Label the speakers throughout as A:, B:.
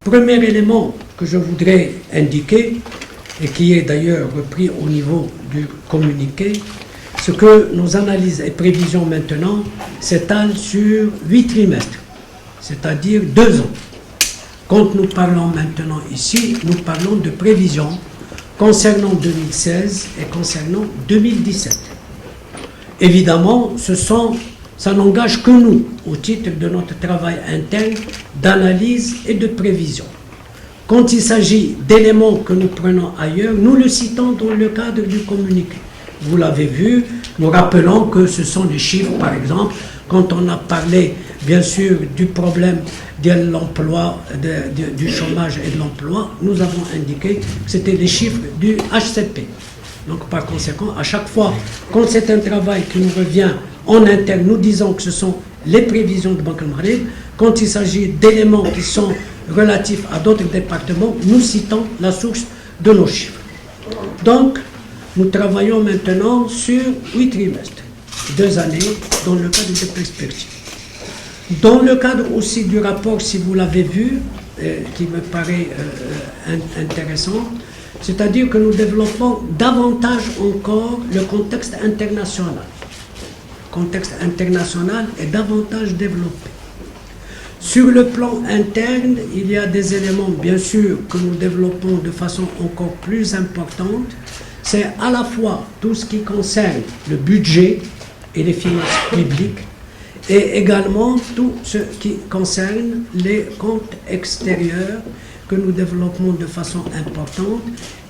A: Premier élément que je voudrais indiquer, et qui est d'ailleurs repris au niveau du communiqué, c'est que nos analyses et prévisions maintenant s'étalent sur 8 trimestres, c'est-à-dire 2 ans. Quand nous parlons maintenant ici, nous parlons de prévisions concernant 2016 et concernant 2017. Évidemment, ça n'engage que nous, au titre de notre travail interne d'analyse et de prévision. Quand il s'agit d'éléments que nous prenons ailleurs, nous le citons dans le cadre du communiqué. Vous l'avez vu, nous rappelons que ce sont des chiffres, par exemple, quand on a parlé, bien sûr, du problème de l'emploi, du chômage et de l'emploi, nous avons indiqué que c'était les chiffres du HCP. Donc, par conséquent, à chaque fois, quand c'est un travail qui nous revient en interne, nous disons que ce sont les prévisions de Banque al-Maghreb. Quand il s'agit d'éléments qui sont relatifs à d'autres départements, nous citons la source de nos chiffres. Donc, nous travaillons maintenant sur 8 trimestres, 2 années, dans le cadre des perspectives. Dans le cadre aussi du rapport, si vous l'avez vu, qui me paraît intéressant, c'est-à-dire que nous développons davantage encore le contexte international. Le contexte international est davantage développé. Sur le plan interne, il y a des éléments, bien sûr, que nous développons de façon encore plus importante. C'est à la fois tout ce qui concerne le budget et les finances publiques, et également tout ce qui concerne les comptes extérieurs que nous développons de façon importante,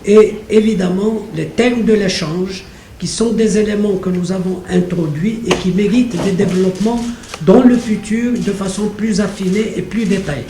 A: et évidemment les termes de l'échange, qui sont des éléments que nous avons introduits et qui méritent des développements dans le futur de façon plus affinée et plus détaillée.